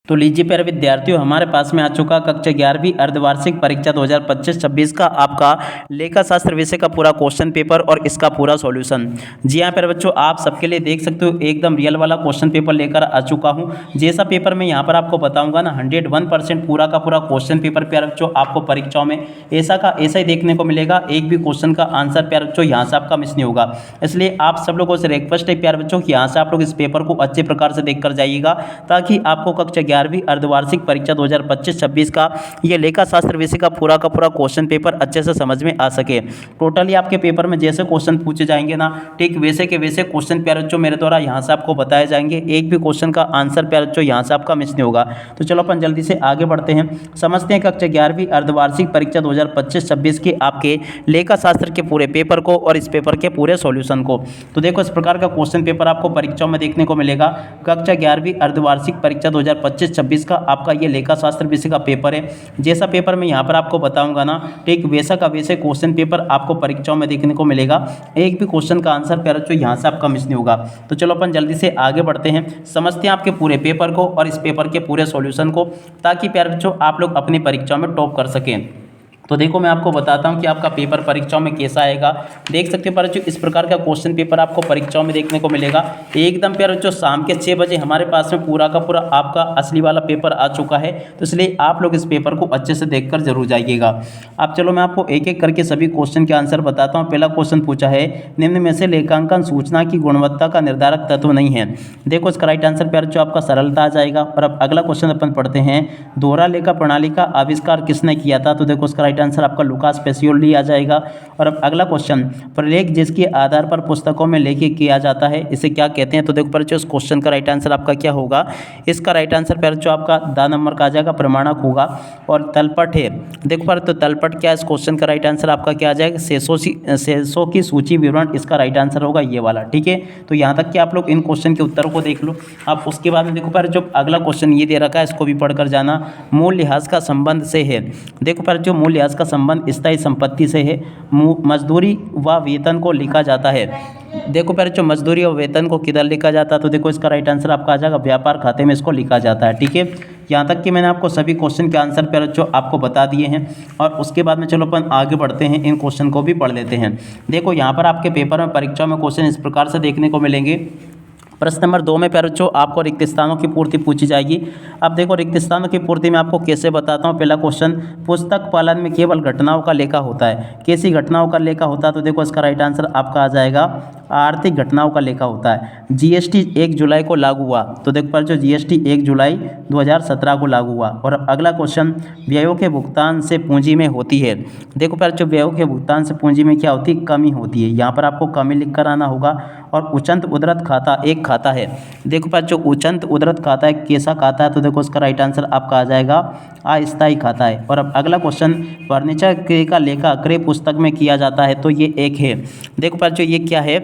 तो लीजिए प्यारे विद्यार्थियों, हमारे पास में आ चुका कक्षा 11वीं अर्धवार्षिक परीक्षा 2025-26 का आपका लेखा शास्त्र विषय का पूरा क्वेश्चन पेपर और इसका पूरा सॉल्यूशन। जी हाँ प्यारे बच्चों, आप सबके लिए देख सकते हो एकदम रियल वाला क्वेश्चन पेपर लेकर आ चुका हूँ। जैसा पेपर मैं यहाँ पर आपको बताऊंगा ना, 101% पूरा का पूरा क्वेश्चन पेपर प्यारे बच्चों आपको परीक्षाओं में ऐसा का ऐसा ही देखने को मिलेगा। एक भी क्वेश्चन का आंसर प्यारे बच्चों यहाँ से आपका मिस नहीं होगा। इसलिए आप सब लोगों से रिक्वेस्ट है प्यारे बच्चों कि यहाँ से आप लोग इस पेपर को अच्छे प्रकार से देख कर जाइएगा, ताकि आपको कक्षा 11वीं अर्धवार्षिक परीक्षा 2025-26 का ये लेखा शास्त्र विषय का पूरा क्वेश्चन पेपर अच्छे से समझ में आ सके। टोटली आपके पेपर में जैसे क्वेश्चन पूछे जाएंगे ना, ठीक वैसे के वैसे क्वेश्चन प्यारे बच्चों मेरे द्वारा यहाँ से आपको बताए जाएंगे। एक भी क्वेश्चन का आंसर प्यारे बच्चों यहाँ से आपका मिस नहीं होगा। तो चलो अपन जल्दी से आगे बढ़ते हैं, समझते हैं कक्षा 11वीं अर्धवार्षिक परीक्षा 2025-26 के आपके लेखा शास्त्र के पूरे पेपर को और इस पेपर के पूरे सॉल्यूशन को। तो देखो, इस प्रकार का क्वेश्चन पेपर आपको परीक्षाओं में देखने को मिलेगा। कक्षा 11वीं अर्धवार्षिक परीक्षा 2025-26 का आपका ये लेखा शास्त्र विषय का पेपर है। जैसा पेपर मैं यहाँ पर आपको बताऊंगा ना, ठीक वैसा का वैसे क्वेश्चन पेपर आपको परीक्षाओं में देखने को मिलेगा। एक भी क्वेश्चन का आंसर प्यारे बच्चों यहाँ से आपका मिस नहीं होगा। तो चलो अपन जल्दी से आगे बढ़ते हैं, समझते हैं आपके पूरे पेपर को और इस पेपर के पूरे सॉल्यूशन को, ताकि प्यारे बच्चों आप लोग अपनी परीक्षाओं में टॉप कर सकें। तो देखो, मैं आपको बताता हूं कि आपका पेपर परीक्षाओं में कैसा आएगा। देख सकते हो प्यारे बच्चों, इस प्रकार का क्वेश्चन पेपर आपको परीक्षाओं में देखने को मिलेगा। एकदम प्यारे बच्चों शाम के 6 बजे हमारे पास में पूरा का पूरा आपका असली वाला पेपर आ चुका है। तो इसलिए आप लोग इस पेपर को अच्छे से देखकर जरूर जाइएगा। अब चलो मैं आपको एक एक करके सभी क्वेश्चन के आंसर बताता हूँ। पहला क्वेश्चन पूछा है, निम्न में से लेखांकन सूचना की गुणवत्ता का निर्धारक तत्व नहीं है। देखो, इसका राइट आंसर प्यारे बच्चों आपका सरलता आ जाएगा। और अब अगला क्वेश्चन अपन पढ़ते हैं, दोहरा लेखा प्रणाली का आविष्कार किसने किया था। तो देखो, इसका राइट आंसर आपका लुकास पेसियोली आ जाएगा। और अब अगला क्वेश्चन, प्रलेख जिसके आधार पर पुस्तकों में लेख किया जाता है, इसे क्या कहते हैं। तो देखो बच्चों, इस क्वेश्चन का राइट आंसर आपका क्या होगा। इसका राइट आंसर बच्चों आपका द नंबर का आ जाएगा, प्रमाणक होगा। और तलपट है, देखो पर तो तलपट क्या है, इस क्वेश्चन का राइट आंसर आपका क्या आ जाएगा, शेषों की सूची विवरण, इसका राइट आंसर होगा ये वाला। ठीक है, तो यहाँ तक कि आप लोग इन क्वेश्चन के उत्तरों को देख लो। अब उसके बाद में देखो पर जो अगला क्वेश्चन ये दे रखा है, इसको भी पढ़कर जाना। मूल लिहाज का संबंध से है। देखो पर जो मूल लिहाज का संबंध स्थायी संपत्ति से है। मजदूरी व वेतन को लिखा जाता है। देखो प्यारे जो मजदूरी और वेतन को किधर लिखा जाता है, तो देखो इसका राइट आंसर आपका आ जाएगा व्यापार खाते में इसको लिखा जाता है। ठीक है, यहाँ तक कि मैंने आपको सभी क्वेश्चन के आंसर प्यारे जो आपको बता दिए हैं। और उसके बाद में चलो अपन आगे बढ़ते हैं, इन क्वेश्चन को भी पढ़ लेते हैं। देखो, यहाँ पर आपके पेपर में परीक्षा में क्वेश्चन इस प्रकार से देखने को मिलेंगे। प्रश्न नंबर 2 में प्यारे बच्चों आपको रिक्त स्थानों की पूर्ति पूछी जाएगी। अब देखो, रिक्त स्थानों की पूर्ति में आपको कैसे बताता हूँ। पहला क्वेश्चन, पुस्तक पालन में केवल घटनाओं का लेखा होता है। कैसी घटनाओं का लेखा होता है। तो देखो, इसका राइट आंसर आपका आ जाएगा आर्थिक घटनाओं का लेखा होता है। जीएसटी 1 जुलाई को लागू हुआ। तो देखो पर जो जीएसटी 1 जुलाई 2017 को लागू हुआ। और अगला क्वेश्चन, व्ययों के भुगतान से पूंजी में होती है। देखो पर जो व्ययों के भुगतान से पूंजी में क्या होती है, कमी होती है। यहाँ पर आपको कमी लिख कर आना होगा। और उचंत उद्धृत खाता एक खाता है। देखो पर जो उचंत उद्धृत खाता है कैसा खाता है। तो देखो, इसका राइट आंसर आपका आ जाएगा अस्थायी खाता है। और अब अगला क्वेश्चन, फर्नीचर क्रय का लेखा क्रय पुस्तक में किया जाता है। तो ये एक है। देखो पर जो ये क्या है,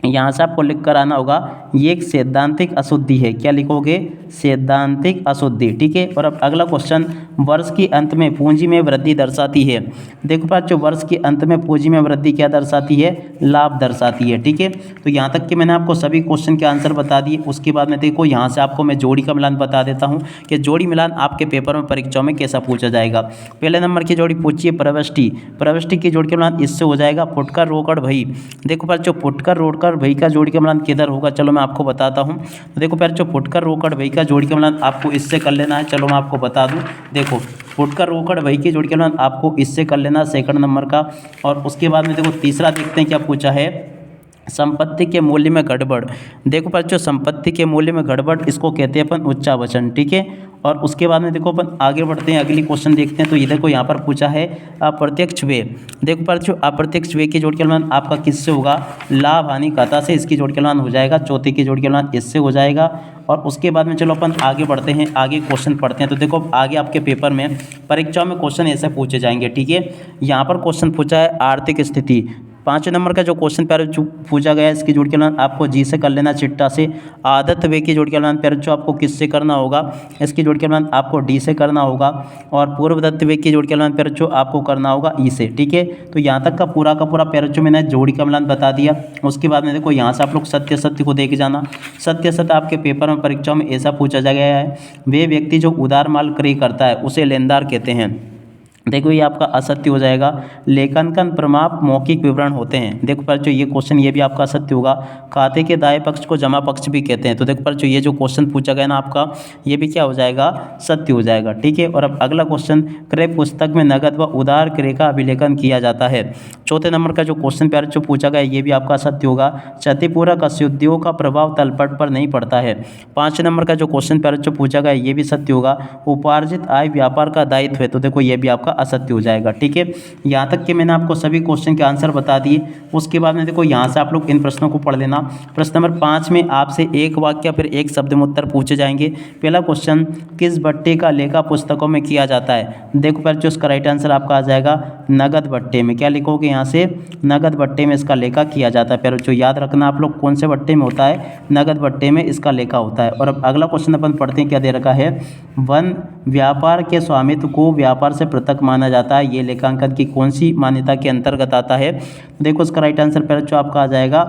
यहाँ से आपको लिख कर आना होगा, ये एक सैद्धांतिक अशुद्धि है। क्या लिखोगे, सैद्धांतिक अशुद्धि। ठीक है, और अब अगला क्वेश्चन, वर्ष के अंत में पूंजी में वृद्धि दर्शाती है। देखो बच्चों, वर्ष के अंत में पूंजी में वृद्धि क्या दर्शाती है, लाभ दर्शाती है। ठीक है, तो यहाँ तक कि मैंने आपको सभी क्वेश्चन के आंसर बता दिए। उसके बाद में देखो, यहाँ से आपको मैं जोड़ी का मिलान बता देता हूँ कि जोड़ी मिलान आपके पेपर में परीक्षाओं में कैसा पूछा जाएगा। पहले नंबर की जोड़ी पूछिए प्रविष्टि। प्रविष्टि की जोड़ी का मिलान इससे हो जाएगा, फुटकर रोकड़ भई। देखो बच्चों, फुटकर रोकड़ भई का जोड़ी का मिलान किधर होगा, चलो मैं आपको बताता हूँ। तो देखो बच्चों, फुटकर रोकड़ भई का जोड़ी का मिलान आपको इससे कर लेना है। चलो मैं आपको बता दूँ, देखो फुटकर रोकड़ भई की जोड़ी का मिलान आपको इससे कर लेना सेकंड नंबर का। और उसके बाद में देखो तीसरा देखते हैं क्या पूछा है, संपत्ति के मूल्य में गड़बड़। देखो बच्चों, संपत्ति के मूल्य में गड़बड़ इसको कहते हैं अपन उच्चावचन। ठीक है, और उसके बाद में देखो अपन आगे बढ़ते हैं, अगली क्वेश्चन देखते हैं। तो ये देखो, यहाँ पर पूछा है अप्रत्यक्ष व्यय। देखो पर जो अप्रत्यक्ष व्यय की जोड़ के मिलान आपका किससे होगा, लाभ हानि खाता से इसकी जोड़ के मिलान हो जाएगा। चौथी की जोड़ के मिलान इससे हो जाएगा। और उसके बाद में चलो अपन आगे बढ़ते हैं, आगे क्वेश्चन पढ़ते हैं। तो देखो, आगे आपके पेपर में परीक्षाओं में क्वेश्चन ऐसे पूछे जाएंगे। ठीक है, यहाँ पर क्वेश्चन पूछा है आर्थिक स्थिति। 5 नंबर का जो क्वेश्चन प्यारे बच्चों पूछा गया है, इसकी जोड़ के मिलान आपको जी से कर लेना, चिट्टा से। आदत वे की जोड़ के मिलान प्यारे बच्चों आपको किससे करना होगा, इसकी जोड़ के मिलान आपको डी से करना होगा। और पूर्व दत्त वे की जोड़ के मिलान प्यारे बच्चों आपको करना होगा ई से। ठीक है, तो यहाँ तक का पूरा प्यारे बच्चों मैंने जोड़ी का मिलान बता दिया। उसके बाद में देखो यहाँ से आप लोग सत्य सत्य को देख जाना। सत्य सत्य आपके पेपर में परीक्षाओं में ऐसा पूछा गया है, वे व्यक्ति जो उधार माल क्रय करता है उसे लेनदार कहते हैं। देखो ये आपका असत्य हो जाएगा। लेखांकन प्रमाप मौखिक विवरण होते हैं। देखो पर जो ये क्वेश्चन ये भी आपका असत्य होगा। खाते के दाएं पक्ष को जमा पक्ष भी कहते हैं। तो देखो पर जो ये जो क्वेश्चन पूछा गया ना आपका, ये भी क्या हो जाएगा, सत्य हो जाएगा। ठीक है, और अब अगला क्वेश्चन, क्रय पुस्तक में नगद व उधार क्रय का अभिलेखन किया जाता है। चौथे नंबर का जो क्वेश्चन प्यारे जो पूछा गया ये भी आपका सत्य होगा। क्षतिपूरक अशुद्धियों का प्रभाव तलपट पर नहीं पड़ता है। 5 नंबर का जो क्वेश्चन प्यारे जो पूछा गया ये भी सत्य होगा। उपार्जित आय व्यापार का दायित्व है। तो देखो ये भी आपका असत्य हो जाएगा। ठीक है, यहाँ तक कि मैंने आपको सभी क्वेश्चन के आंसर बता दिए। उसके बाद में देखो यहाँ से आप लोग इन प्रश्नों को पढ़ लेना। प्रश्न नंबर 5 में आपसे एक वाक्य फिर एक शब्द में उत्तर पूछे जाएंगे। पहला क्वेश्चन, किस भट्टे का लेखा पुस्तकों में किया जाता है। देखो पर जो इसका राइट आंसर आपका आ जाएगा नगद भट्टे में। क्या लिखोगे यहाँ से, नगद भट्टे में इसका लेखा किया जाता है। फिर जो याद रखना आप लोग कौन से भट्टे में होता है, नगद भट्टे में इसका लेखा होता है। और अब अगला क्वेश्चन अपन पढ़ते हैं, क्या दे रखा है, वन व्यापार के स्वामित्व को व्यापार से पृथक माना जाता है। ये लेखांकन की कौन सी मान्यता के अंतर्गत आता है। देखो इसका राइट आंसर पहले जो आपका आ जाएगा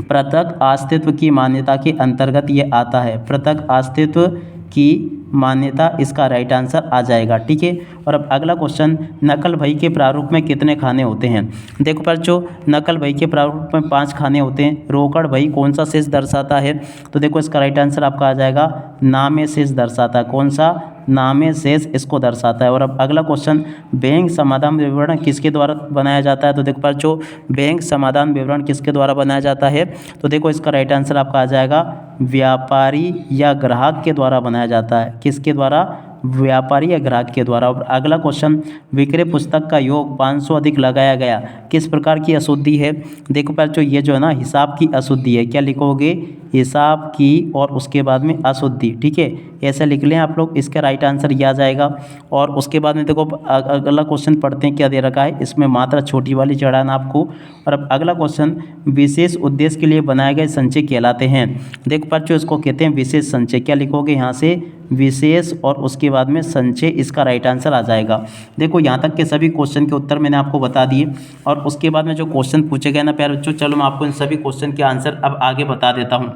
पृथक अस्तित्व की मान्यता के अंतर्गत ये आता है। पृथक अस्तित्व की मान्यता इसका राइट आंसर आ जाएगा। ठीक है, और अब अगला क्वेश्चन, नकल बही के प्रारूप में कितने खाने होते हैं। देखो बच्चों नकल बही के प्रारूप में 5 खाने होते हैं। रोकड़ बही कौन सा शेष दर्शाता है। तो देखो इसका राइट आंसर आपका आ जाएगा नामे शेष दर्शाता है। कौन सा, नामे शेष इसको दर्शाता है। और अब अगला क्वेश्चन, बैंक समाधान विवरण किसके द्वारा बनाया जाता है। तो देखो बच्चों बैंक समाधान विवरण किसके द्वारा बनाया जाता है। तो देखो इसका राइट आंसर आपका आ जाएगा व्यापारी या ग्राहक के द्वारा बनाया जाता है। किसके द्वारा, व्यापारी या ग्राहक के द्वारा। और अगला क्वेश्चन, विक्रय पुस्तक का योग 500 अधिक लगाया गया किस प्रकार की अशुद्धि है। देखो बच्चों ये जो है ना हिसाब की अशुद्धि है। क्या लिखोगे, हिसाब की और उसके बाद में अशुद्धि। ठीक है, ऐसे लिख लें आप लोग, इसका राइट आंसर ये आ जाएगा। और उसके बाद में देखो अगला क्वेश्चन पढ़ते हैं, क्या दे रखा है, इसमें मात्रा छोटी वाली चढ़ाना आपको। और अब अगला क्वेश्चन, विशेष उद्देश्य के लिए बनाए गए संचय कहलाते हैं। देखो बच्चों इसको कहते हैं विशेष संचय। क्या लिखोगे यहाँ से, विशेष और उसके बाद में संचय, इसका राइट आंसर आ जाएगा। देखो यहाँ तक के सभी क्वेश्चन के उत्तर मैंने आपको बता दिए। और उसके बाद में जो क्वेश्चन पूछे गए ना प्यारे बच्चों, चलो मैं आपको इन सभी क्वेश्चन के आंसर अब आगे बता देता हूँ।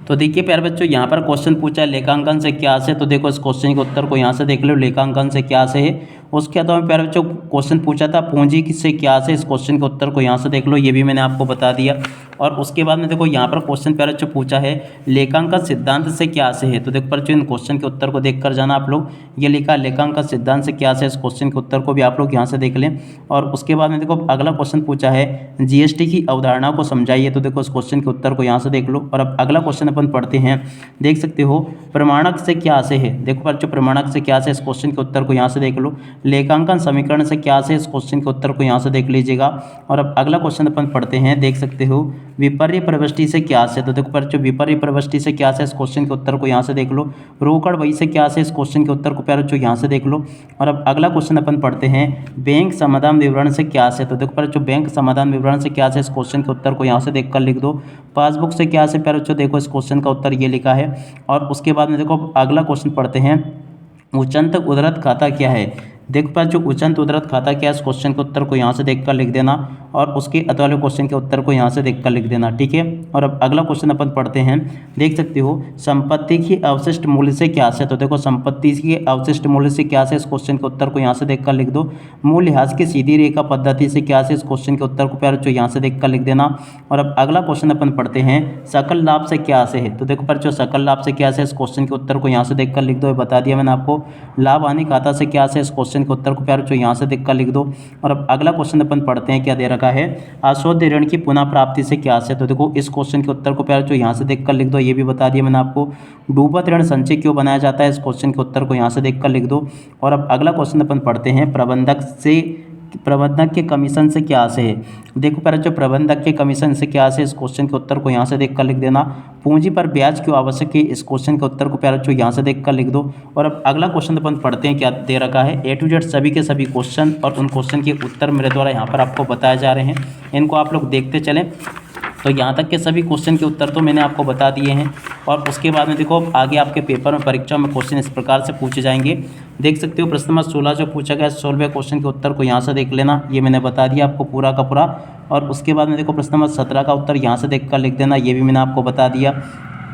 तो देखिए प्यारे बच्चों यहाँ पर क्वेश्चन पूछा है लेखांकन से क्या से। तो देखो इस क्वेश्चन के उत्तर को यहाँ से देख लो, लेखांकन से क्या से है। उसके बाद में प्यारे बच्चों क्वेश्चन पूछा था पूंजी से क्या से। इस क्वेश्चन के उत्तर को यहाँ से देख लो, ये भी मैंने आपको बता दिया। और उसके बाद में देखो यहाँ पर क्वेश्चन प्यारे बच्चों पूछा है लेखांकन सिद्धांत से क्या से है। तो देखो पर इन क्वेश्चन के उत्तर को देख कर जाना आप लोग। ये लिखा लेखांकन सिद्धांत से क्या से, इस क्वेश्चन के उत्तर को भी आप लोग यहाँ से देख लें। और उसके बाद में देखो अगला क्वेश्चन पूछा है जीएसटी की अवधारणा को समझाइए। तो देखो इस क्वेश्चन के उत्तर को यहाँ से देख लो। और अब अगला क्वेश्चन अपन पढ़ते हैं, देख सकते हो प्रमाणक से क्या से है। देखो पर जो प्रमाणक से क्या से, इस क्वेश्चन के उत्तर को यहाँ से देख लो। लेखांकन समीकरण से क्या से, इस क्वेश्चन के उत्तर को यहाँ से देख लीजिएगा। और अब अगला क्वेश्चन अपन पढ़ते हैं, देख सकते हो विपर्य प्रविष्टि से क्या से। तो देखो पर जो विपर्य प्रविष्टि से क्या से, इस क्वेश्चन के उत्तर को यहाँ से देख लो। रोकड़ बही से क्या से, इस क्वेश्चन के उत्तर को प्यारे बच्चों यहाँ से देख लो। और अब अगला क्वेश्चन अपन पढ़ते हैं बैंक समाधान विवरण से क्या से। तो देखो पर जो बैंक समाधान विवरण से क्या से, इस क्वेश्चन के उत्तर को यहाँ से देख कर लिख दो। पासबुक से क्या से प्यारे बच्चों, देखो इस क्वेश्चन का उत्तर ये लिखा है। और उसके बाद में देखो अगला क्वेश्चन पढ़ते हैं उच्चतम उद्धृत खाता क्या है। देख पाए जो उच्चतम उद्धृत खाता क्या है, इस क्वेश्चन के उत्तर को यहाँ से देखकर लिख देना। और उसके अगले क्वेश्चन के उत्तर को यहाँ से देखकर लिख देना। ठीक है, और अब अगला क्वेश्चन अपन पढ़ते हैं, देख सकते हो संपत्ति की अवशिष्ट मूल्य से क्या से। तो देखो संपत्ति की अवशिष्ट मूल्य से क्या से, इस क्वेश्चन के उत्तर को यहाँ से देखकर लिख दो। मूल्यह्रास की सीधी रेखा पद्धति से क्या से, इस क्वेश्चन के उत्तर को प्यारे जो यहाँ से देखकर लिख देना। और अब अगला क्वेश्चन अपन पढ़ते हैं सकल लाभ से क्या से है। तो देखो पर जो सकल लाभ से क्या से, इस क्वेश्चन के उत्तर को यहाँ से देखकर लिख दो। बता दिया मैंने आपको। लाभ हानि खाता से क्या से, इस क्वेश्चन के उत्तर को प्यारे जो यहाँ से देखकर लिख दो। और अब अगला क्वेश्चन अपन पढ़ते हैं, क्या दे रखा है अशुद्ध ऋण की पुनः प्राप्ति से क्या से। तो देखो इस क्वेश्चन के उत्तर को प्यारे जो यहाँ से देखकर लिख दो। ये भी बता दिया मैंने आपको। डूबत ऋण संचय क्यों बनाया जाता है, इस क्वेश्चन के उत्तर को यहाँ से देखकर लिख दो। और अब अगला क्वेश्चन अपन पढ़ते हैं प्रबंधक से प्रबंधक के कमीशन से क्या आशय है। देखो प्यारे बच्चों, प्रबंधक के कमीशन से क्या आशय है, इस क्वेश्चन के उत्तर को यहाँ से देखकर लिख देना। पूंजी पर ब्याज क्यों आवश्यक है, इस क्वेश्चन के उत्तर को प्यारे बच्चों यहाँ से देखकर लिख दो। और अब अगला क्वेश्चन अपन पढ़ते हैं, क्या दे रखा है। ए टू जेड सभी के सभी क्वेश्चन और उन क्वेश्चन के उत्तर मेरे द्वारा यहाँ पर आपको बताए जा रहे हैं, इनको आप लोग देखते चलें। तो यहाँ तक के सभी क्वेश्चन के उत्तर तो मैंने आपको बता दिए हैं। और उसके बाद में देखो आगे आपके पेपर में, परीक्षा में क्वेश्चन इस प्रकार से पूछे जाएंगे। देख सकते हो प्रश्न नंबर 16 जो पूछा गया, 16वें क्वेश्चन के उत्तर को यहाँ से देख लेना, ये मैंने बता दिया आपको पूरा का पूरा। और उसके बाद में देखो प्रश्न नंबर 17 का उत्तर यहाँ से देख कर लिख देना, ये भी मैंने आपको बता दिया।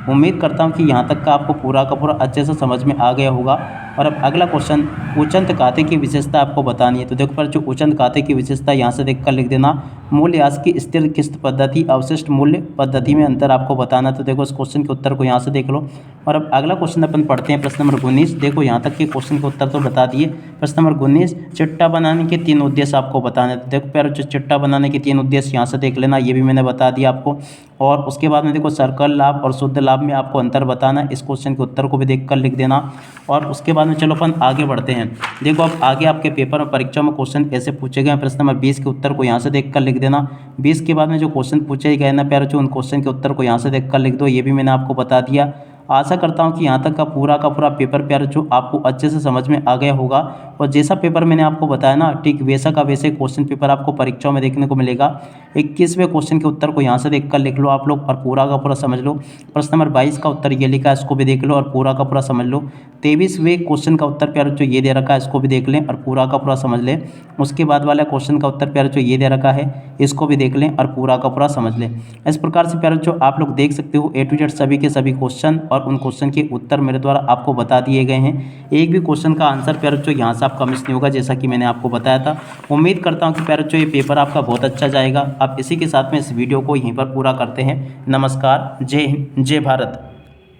उम्मीद करता हूँ कि यहाँ तक का आपको पूरा का पूरा अच्छे से समझ में आ गया होगा। और अब अगला क्वेश्चन, उचंत खाते की विशेषता आपको बतानी है। तो देखो पर जो उचंत खाते की विशेषता यहाँ से देखकर लिख देना। मूल्यह्रास की स्थिर किस्त पद्धति, अवशिष्ट मूल्य पद्धति में अंतर आपको बताना। तो देखो इस क्वेश्चन के उत्तर को यहाँ से देख लो। और अब अगला क्वेश्चन अपन पढ़ते हैं, प्रश्न नंबर 19। देखो यहाँ तक के क्वेश्चन के उत्तर तो बता दिए। प्रश्न नंबर 19, चिट्टा बनाने के 3 उद्देश्य आपको बताने। तो देखो प्यारे जो चिट्टा बनाने के 3 उद्देश्य यहाँ से देख लेना, ये भी मैंने बता दिया आपको। और उसके बाद में देखो सर्कल लाभ और शुद्ध लाभ में आपको अंतर बताना, इस क्वेश्चन के उत्तर को भी देख कर लिख देना। और उसके बाद में चलो अपन आगे बढ़ते हैं। देखो अब आगे आपके पेपर में, परीक्षा में क्वेश्चन ऐसे पूछे गए। प्रश्न नंबर 20 के उत्तर को यहाँ से देख कर लिख देना। 20 के बाद में जो क्वेश्चन पूछे गए ना प्यारे, जो उन क्वेश्चन के उत्तर को यहाँ से देख कर लिख दो, ये भी मैंने आपको बता दिया। आशा करता हूँ कि यहाँ तक का पूरा पेपर प्यारे जो आपको अच्छे से समझ में आ गया होगा। और जैसा पेपर मैंने आपको बताया ना, ठीक वैसा का वैसे क्वेश्चन पेपर आपको परीक्षाओं में देखने को मिलेगा। 21वें क्वेश्चन के उत्तर को यहाँ से देखकर लिख लो आप लोग, और पूरा का पूरा समझ लो। प्रश्न नंबर 22 का उत्तर ये लिखा है, इसको भी देख लो और पूरा का पूरा समझ लो। 23वें क्वेश्चन का उत्तर प्यारे जो ये दे रखा है, इसको भी देख लें और पूरा का पूरा समझ लें। उसके बाद वाला क्वेश्चन का उत्तर प्यारे जो ये दे रखा है, इसको भी देख लें और पूरा का पूरा समझ लें। इस प्रकार से प्यारे जो आप लोग देख सकते हो, ए टू जेड सभी के सभी क्वेश्चन और उन क्वेश्चन के उत्तर मेरे द्वारा आपको बता दिए गए हैं। एक भी क्वेश्चन का आंसर प्यारे जो यहाँ से आपका मिस नहीं होगा, जैसा कि मैंने आपको बताया था। उम्मीद करता हूँ कि प्यारे जो ये पेपर आपका बहुत अच्छा जाएगा। आप इसी के साथ में इस वीडियो को यहीं पर पूरा करते हैं। नमस्कार, जय हिंद, जय भारत।